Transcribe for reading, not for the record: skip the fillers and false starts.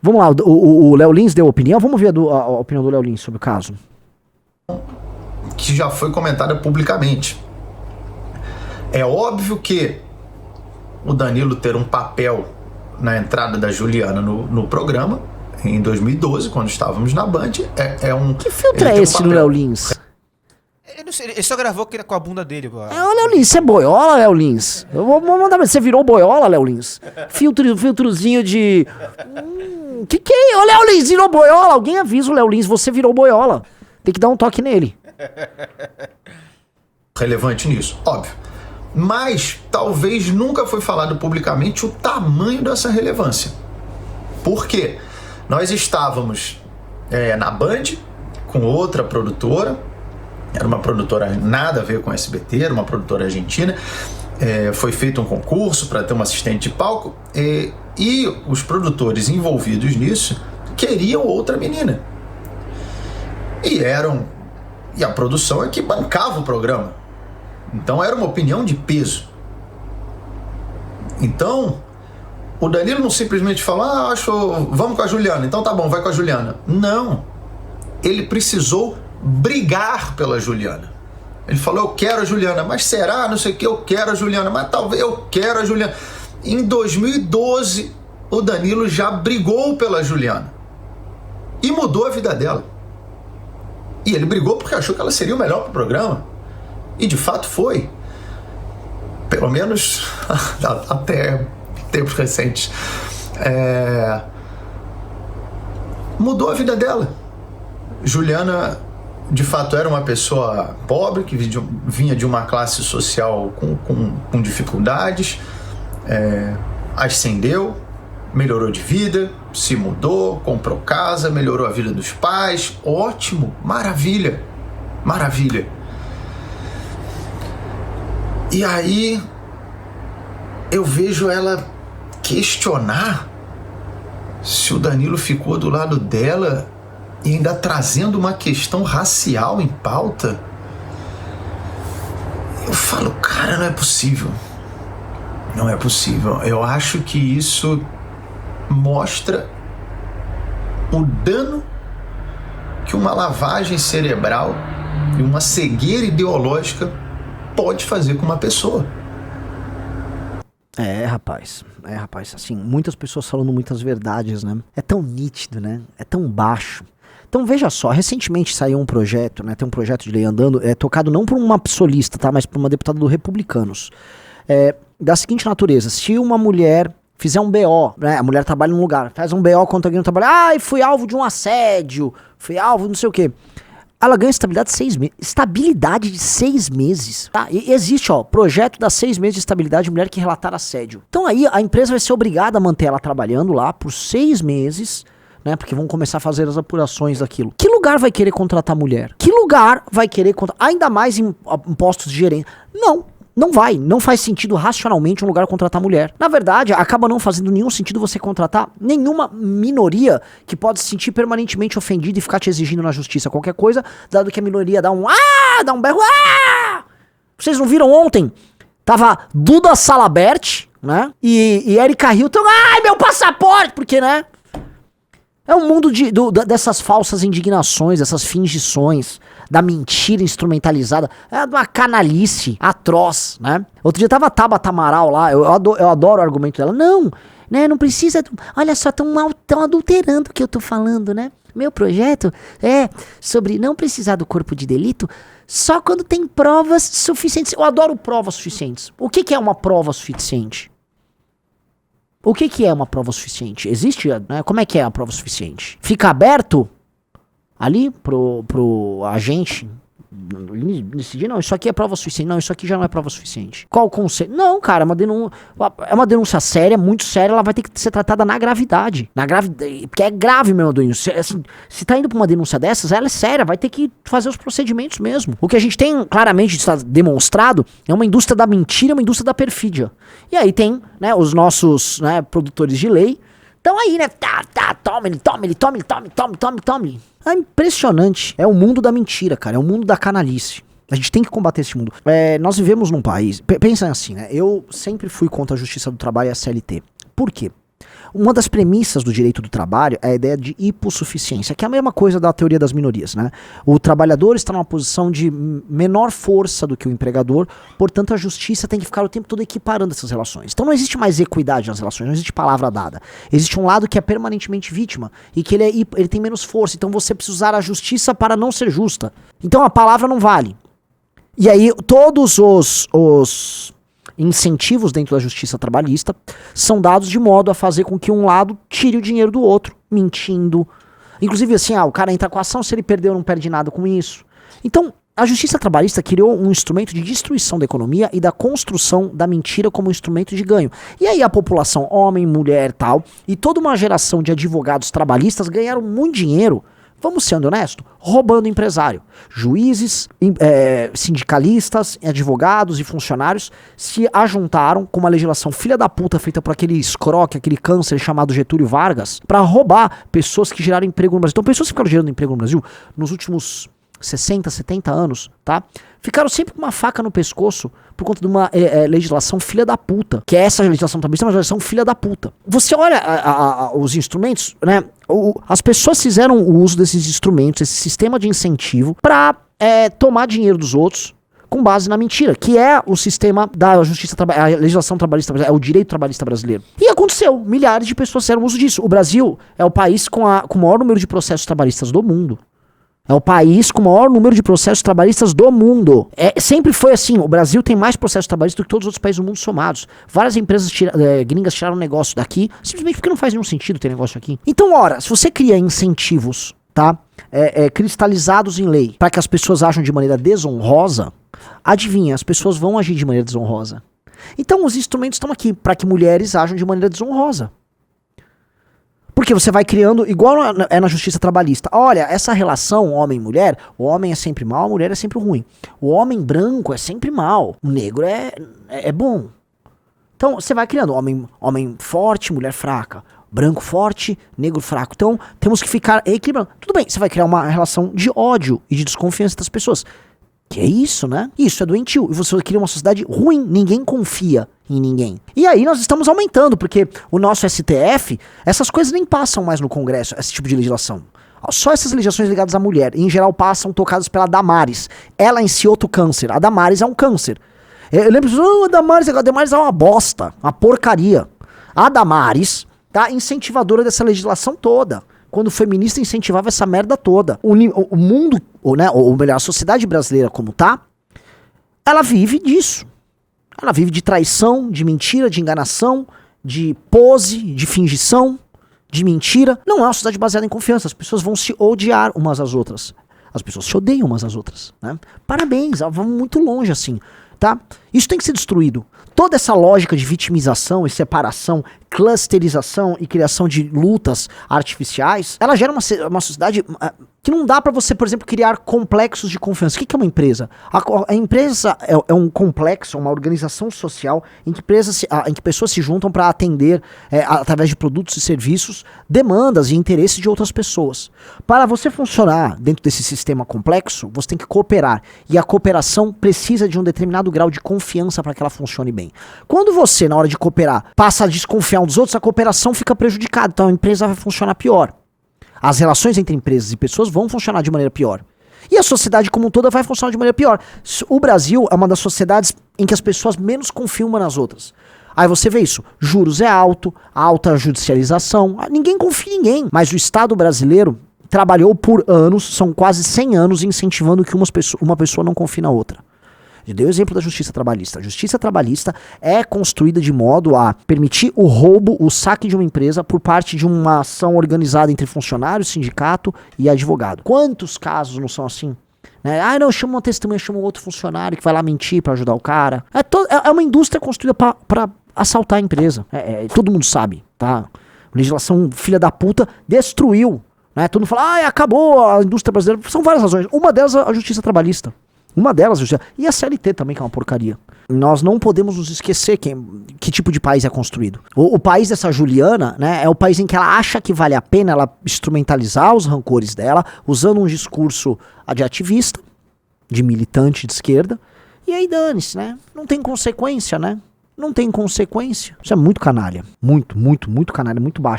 Vamos lá, o Léo Lins deu opinião. Vamos ver a opinião do Léo Lins sobre o caso. Que já foi comentada publicamente. É óbvio que o Danilo ter um papel na entrada da Juliana no programa, em 2012, quando estávamos na Band, é um... Que filtro é esse no Léo Lins? Ele só gravou com a bunda dele. Ô, Léo Lins, você é boiola, Léo Lins? Eu vou mandar, você virou boiola, Léo Lins? Filtrozinho de... Que é? Ô, Léo Lins, virou boiola? Alguém avisa o Léo Lins, você virou boiola. Tem que dar um toque nele. Relevante nisso, óbvio. Mas talvez nunca foi falado publicamente o tamanho dessa relevância. Por quê? Nós estávamos na Band com outra produtora. Era uma produtora nada a ver com a SBT, era uma produtora argentina. Foi feito um concurso para ter um assistente de palco. E os produtores envolvidos nisso queriam outra menina. E a produção é que bancava o programa. Então era uma opinião de peso. Então, o Danilo não simplesmente falou, vamos com a Juliana, então tá bom, vai com a Juliana. Não. Ele precisou brigar pela Juliana. Ele falou, eu quero a Juliana, mas será? Não sei o que, eu quero a Juliana, mas talvez eu quero a Juliana. Em 2012, o Danilo já brigou pela Juliana. E mudou a vida dela. E ele brigou porque achou que ela seria o melhor pro programa. E de fato foi. Pelo menos até tempos recentes. Mudou a vida dela. Juliana, de fato, era uma pessoa pobre, que vinha de uma classe social com dificuldades. Ascendeu, melhorou de vida, se mudou, comprou casa, melhorou a vida dos pais. Ótimo, maravilha, maravilha. E aí eu vejo ela questionar se o Danilo ficou do lado dela e ainda trazendo uma questão racial em pauta. Eu falo, cara, não é possível. Não é possível. Eu acho que isso mostra o dano que uma lavagem cerebral e uma cegueira ideológica pode fazer com uma pessoa. Rapaz, assim, muitas pessoas falando muitas verdades, né? É tão nítido, né? É tão baixo. Então veja só, recentemente saiu um projeto, né? Tem um projeto de lei andando, tocado não por uma solista, tá? Mas por uma deputada do Republicanos. Da seguinte natureza, se uma mulher fizer um BO, né? A mulher trabalha num lugar, faz um BO contra alguém no trabalho, fui alvo de um assédio, fui alvo não sei o quê. Ela ganha estabilidade de 6 meses. Estabilidade de 6 meses. Tá? E existe, projeto das 6 meses de estabilidade de mulher que relatar assédio. Então aí a empresa vai ser obrigada a manter ela trabalhando lá por 6 meses, né? Porque vão começar a fazer as apurações daquilo. Que lugar vai querer contratar mulher? Que lugar vai querer contratar? Ainda mais em postos de gerência. Não vai. Não faz sentido racionalmente um lugar contratar mulher. Na verdade, acaba não fazendo nenhum sentido você contratar nenhuma minoria que pode se sentir permanentemente ofendida e ficar te exigindo na justiça qualquer coisa, dado que a minoria dá um berro. Vocês não viram ontem? Tava Duda Salabert, né? E Erika Hilton, meu passaporte! Porque, né? É um mundo dessas falsas indignações, dessas fingições, da mentira instrumentalizada, uma canalice atroz, né? Outro dia tava a Tabata Amaral lá, eu adoro o argumento dela. Não, né, não precisa, olha só, tão adulterando o que eu tô falando, né? Meu projeto é sobre não precisar do corpo de delito só quando tem provas suficientes. Eu adoro provas suficientes. O que é uma prova suficiente? O que é uma prova suficiente? Existe, né? Como é que é a prova suficiente? Fica aberto ali pro agente decidir, não, isso aqui é prova suficiente, não, isso aqui já não é prova suficiente. Qual o conceito? Não, cara, é uma denúncia séria, muito séria, ela vai ter que ser tratada na gravidade. Porque é grave, meu Deus. Se tá indo pra uma denúncia dessas, ela é séria, vai ter que fazer os procedimentos mesmo. O que a gente tem claramente está demonstrado é uma indústria da mentira, uma indústria da perfídia. E aí tem, né, os nossos, né, produtores de lei. Então aí, né, tome. É impressionante. É o mundo da mentira, cara. É o mundo da canalice. A gente tem que combater esse mundo. Nós vivemos num país... Pensa assim, né? Eu sempre fui contra a justiça do trabalho e a CLT. Por quê? Uma das premissas do direito do trabalho é a ideia de hipossuficiência, que é a mesma coisa da teoria das minorias, né? O trabalhador está numa posição de menor força do que o empregador, portanto a justiça tem que ficar o tempo todo equiparando essas relações. Então não existe mais equidade nas relações, não existe palavra dada. Existe um lado que é permanentemente vítima e que ele tem menos força, então você precisa usar a justiça para não ser justa. Então a palavra não vale. E aí todos os incentivos dentro da justiça trabalhista são dados de modo a fazer com que um lado tire o dinheiro do outro, mentindo. Inclusive assim, o cara entra com a ação, se ele perdeu não perde nada com isso. Então, a justiça trabalhista criou um instrumento de destruição da economia e da construção da mentira como instrumento de ganho. E aí a população, homem, mulher, tal, e toda uma geração de advogados trabalhistas ganharam muito dinheiro, vamos sendo honestos, roubando empresário. Juízes, sindicalistas, advogados e funcionários se ajuntaram com uma legislação filha da puta feita por aquele escroque, aquele câncer chamado Getúlio Vargas, para roubar pessoas que geraram emprego no Brasil. Então pessoas que ficaram gerando emprego no Brasil nos últimos 60, 70 anos, tá? Ficaram sempre com uma faca no pescoço por conta de uma legislação filha da puta. Que é essa legislação trabalhista, é uma legislação filha da puta. Você olha os instrumentos, né? As pessoas fizeram o uso desses instrumentos, esse sistema de incentivo, pra tomar dinheiro dos outros com base na mentira, que é o sistema da justiça a legislação trabalhista, é o direito trabalhista brasileiro. E aconteceu, milhares de pessoas fizeram uso disso. O Brasil é o país com o maior número de processos trabalhistas do mundo. É o país com o maior número de processos trabalhistas do mundo. Sempre foi assim, o Brasil tem mais processos trabalhistas do que todos os outros países do mundo somados. Várias empresas gringas tiraram negócio daqui, simplesmente porque não faz nenhum sentido ter negócio aqui. Então, ora, se você cria incentivos, tá, cristalizados em lei, para que as pessoas ajam de maneira desonrosa, adivinha, as pessoas vão agir de maneira desonrosa. Então, os instrumentos estão aqui, para que mulheres ajam de maneira desonrosa. Porque você vai criando, igual na justiça trabalhista. Olha, essa relação homem-mulher, o homem é sempre mal, a mulher é sempre ruim. O homem branco é sempre mal, o negro é bom. Então você vai criando homem forte, mulher fraca. Branco forte, negro fraco. Então temos que ficar equilibrando. Tudo bem, você vai criar uma relação de ódio e de desconfiança das pessoas. Que é isso, né? Isso é doentio. E você cria uma sociedade ruim. Ninguém confia em ninguém. E aí nós estamos aumentando, porque o nosso STF, essas coisas nem passam mais no Congresso, esse tipo de legislação. Só essas legislações ligadas à mulher, em geral, passam tocadas pela Damares. Ela em si, outro câncer. A Damares é um câncer. Eu lembro, a Damares é uma bosta, uma porcaria. A Damares tá incentivadora dessa legislação toda. Quando o feminista incentivava essa merda toda. O mundo, ou melhor, a sociedade brasileira como tá, ela vive disso. Ela vive de traição, de mentira, de enganação, de pose, de fingição, de mentira. Não é uma sociedade baseada em confiança. As pessoas vão se odiar umas às outras. As pessoas se odeiam umas às outras, né? Parabéns, vamos muito longe assim, tá? Isso tem que ser destruído. Toda essa lógica de vitimização e separação, clusterização e criação de lutas artificiais, ela gera uma sociedade que não dá pra você, por exemplo, criar complexos de confiança. O que é uma empresa? A empresa é um complexo, uma organização social em que pessoas se juntam para atender, através de produtos e serviços, demandas e interesses de outras pessoas. Para você funcionar dentro desse sistema complexo, você tem que cooperar. E a cooperação precisa de um determinado grau de confiança para que ela funcione bem. Quando você, na hora de cooperar, passa a desconfiar um dos outros, a cooperação fica prejudicada. Então a empresa vai funcionar pior. As relações entre empresas e pessoas vão funcionar de maneira pior. E a sociedade como um todo vai funcionar de maneira pior. O Brasil é uma das sociedades em que as pessoas menos confiam umas nas outras. Aí você vê isso. Juros é alto, alta judicialização. Ninguém confia em ninguém. Mas o Estado brasileiro trabalhou por anos, são quase 100 anos, incentivando que uma pessoa não confie na outra. Eu dei o exemplo da justiça trabalhista. A justiça trabalhista é construída de modo a permitir o roubo, o saque de uma empresa por parte de uma ação organizada entre funcionário, sindicato e advogado. Quantos casos não são assim? Não, chama uma testemunha, chama um outro funcionário que vai lá mentir pra ajudar o cara. É uma indústria construída pra assaltar a empresa. Todo mundo sabe, tá? Legislação filha da puta destruiu. Né? Todo mundo fala, acabou a indústria brasileira. São várias razões. Uma delas é a justiça trabalhista. Uma delas, e a CLT também, que é uma porcaria. Nós não podemos nos esquecer que tipo de país é construído. O país dessa Juliana, né, é o país em que ela acha que vale a pena ela instrumentalizar os rancores dela, usando um discurso de ativista, de militante de esquerda, e aí dane-se, né? Não tem consequência, né? não tem consequência. Isso é muito canalha. Muito canalha, muito baixo.